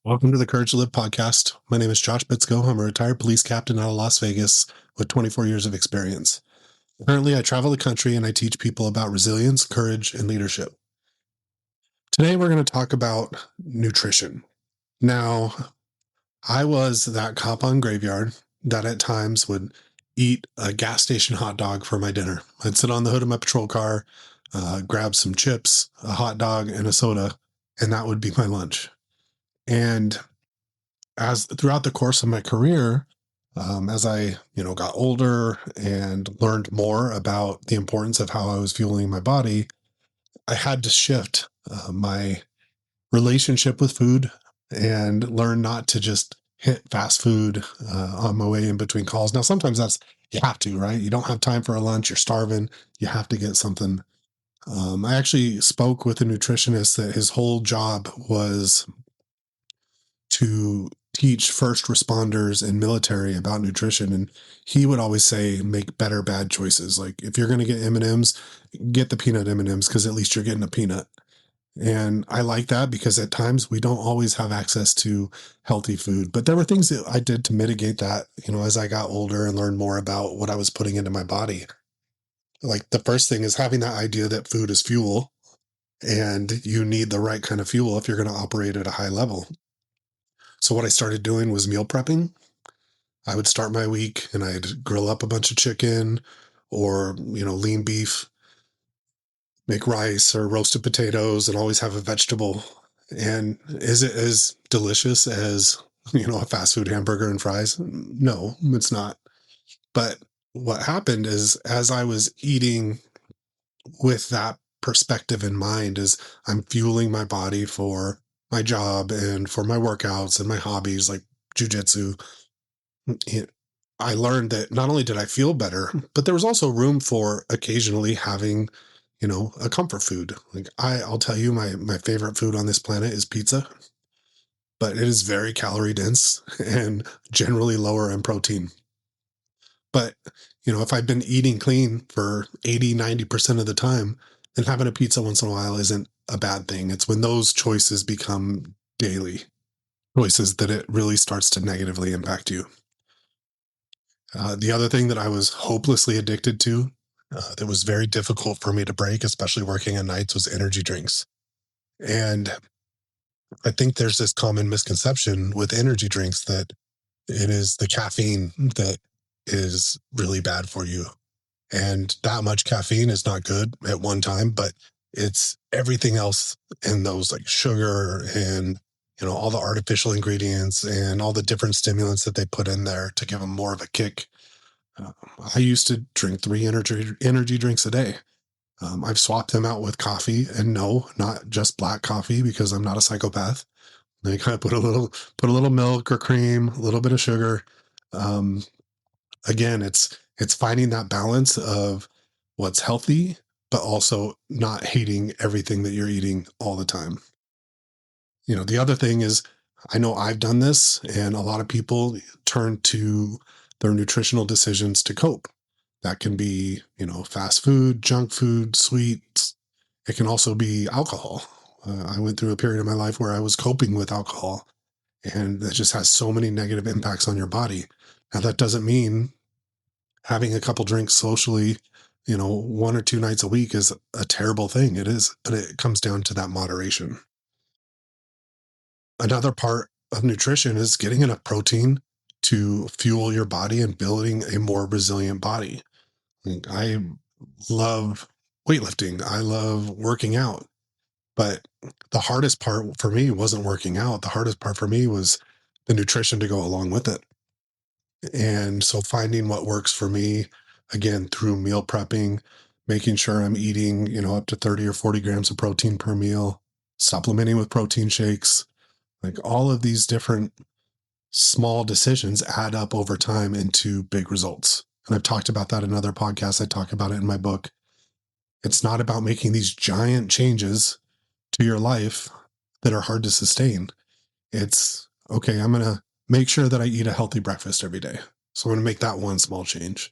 Welcome to the Courage to Live podcast. My name is Josh Bitsko. I'm a retired police captain out of Las Vegas with 24 years of experience. Currently, I travel the country and I teach people about resilience, courage, and leadership. Today, we're going to talk about nutrition. Now, I was that cop on graveyard that at times would eat a gas station hot dog for my dinner. I'd sit on the hood of my patrol car, grab some chips, a hot dog, and a soda, and that would be my lunch. And as throughout the course of my career, as I got older and learned more about the importance of how I was fueling my body, I had to shift my relationship with food and learn not to just hit fast food on my way in between calls. Now, sometimes that's you have to, right? You don't have time for a lunch, you're starving, you have to get something. I actually spoke with a nutritionist that his whole job was to teach first responders and military about nutrition, and he would always say make better bad choices. Like if you're going to get M&Ms, get the peanut M&Ms because at least you're getting a peanut. And I like that because at times we don't always have access to healthy food, but there were things that I did to mitigate that, as I got older and learned more about what I was putting into my body. Like the first thing is having that idea that food is fuel and you need the right kind of fuel if you're going to operate at a high level. So what I started doing was meal prepping. I would start my week and I'd grill up a bunch of chicken or, lean beef, make rice or roasted potatoes and always have a vegetable. And is it as delicious as, a fast food hamburger and fries? No, it's not. But what happened is as I was eating with that perspective in mind is I'm fueling my body for my job and for my workouts and my hobbies like jujitsu. it- I learned that not only did I feel better, but there was also room for occasionally having, a comfort food. Like I'll tell you, my favorite food on this planet is pizza, but it is very calorie dense and generally lower in protein. But, if I've been eating clean for 80, 90% of the time, then having a pizza once in a while isn't a bad thing. It's when those choices become daily choices that it really starts to negatively impact you. The other thing that I was hopelessly addicted to, that was very difficult for me to break, especially working at nights, was energy drinks. And I think there's this common misconception with energy drinks that it is the caffeine that is really bad for you. And that much caffeine is not good at one time, but it's everything else in those like sugar and all the artificial ingredients and all the different stimulants that they put in there to give them more of a kick. Uh, I used to drink three energy drinks a day. I've swapped them out with coffee, and no, not just black coffee because I'm not a psychopath. They kind of put a little milk or cream, a little bit of sugar. Um, Again, it's finding that balance of what's healthy, but also not hating everything that you're eating all the time. The other thing is, I know I've done this, and a lot of people turn to their nutritional decisions to cope. That can be, fast food, junk food, sweets. It can also be alcohol. I went through a period of my life where I was coping with alcohol, and that just has so many negative impacts on your body. Now, that doesn't mean having a couple drinks socially, one or two nights a week is a terrible thing. It is, but it comes down to that moderation. Another part of nutrition is getting enough protein to fuel your body and building a more resilient body. Like, I love weightlifting. I love working out. But the hardest part for me wasn't working out. The hardest part for me was the nutrition to go along with it. And so finding what works for me, again, through meal prepping, making sure I'm eating, up to 30 or 40 grams of protein per meal, supplementing with protein shakes, like all of these different small decisions add up over time into big results. And I've talked about that in other podcasts. I talk about it in my book. It's not about making these giant changes to your life that are hard to sustain. It's okay, I'm going to make sure that I eat a healthy breakfast every day. So I'm going to make that one small change.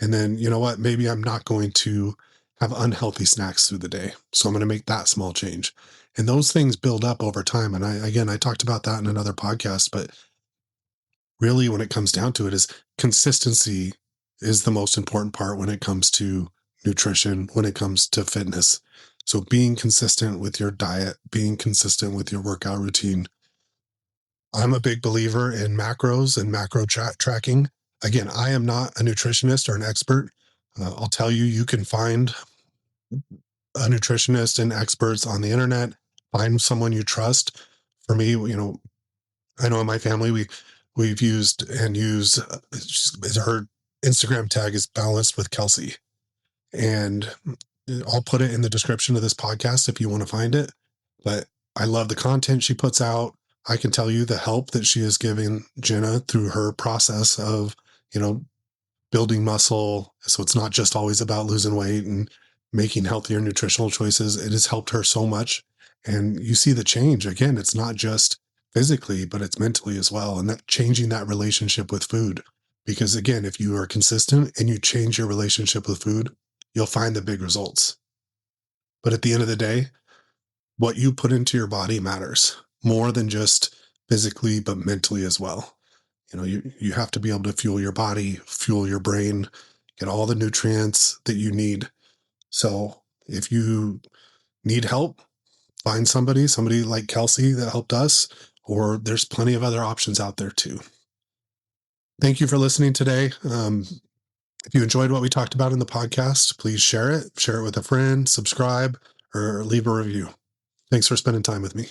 And then, you know what? Maybe I'm not going to have unhealthy snacks through the day. So I'm going to make that small change. And those things build up over time. And I talked about that in another podcast, but really when it comes down to it is consistency is the most important part when it comes to nutrition, when it comes to fitness. So being consistent with your diet, being consistent with your workout routine. I'm a big believer in macros and tracking. Again, I am not a nutritionist or an expert. I'll tell you, you can find a nutritionist and experts on the internet. Find someone you trust. For me, I know in my family we've used and use her Instagram tag is balanced with Kelsey, and I'll put it in the description of this podcast if you want to find it. But I love the content she puts out. I can tell you the help that she is giving Jenna through her process of, you know, building muscle. So it's not just always about losing weight and making healthier nutritional choices. It has helped her so much. And you see the change. Again, it's not just physically, but it's mentally as well. And that changing that relationship with food. Because again, if you are consistent and you change your relationship with food, you'll find the big results. But at the end of the day, what you put into your body matters more than just physically, but mentally as well. You have to be able to fuel your body, fuel your brain, get all the nutrients that you need. So if you need help, find somebody like Kelsey that helped us, or there's plenty of other options out there too. Thank you for listening today. If you enjoyed what we talked about in the podcast, please share it with a friend, subscribe, or leave a review. Thanks for spending time with me.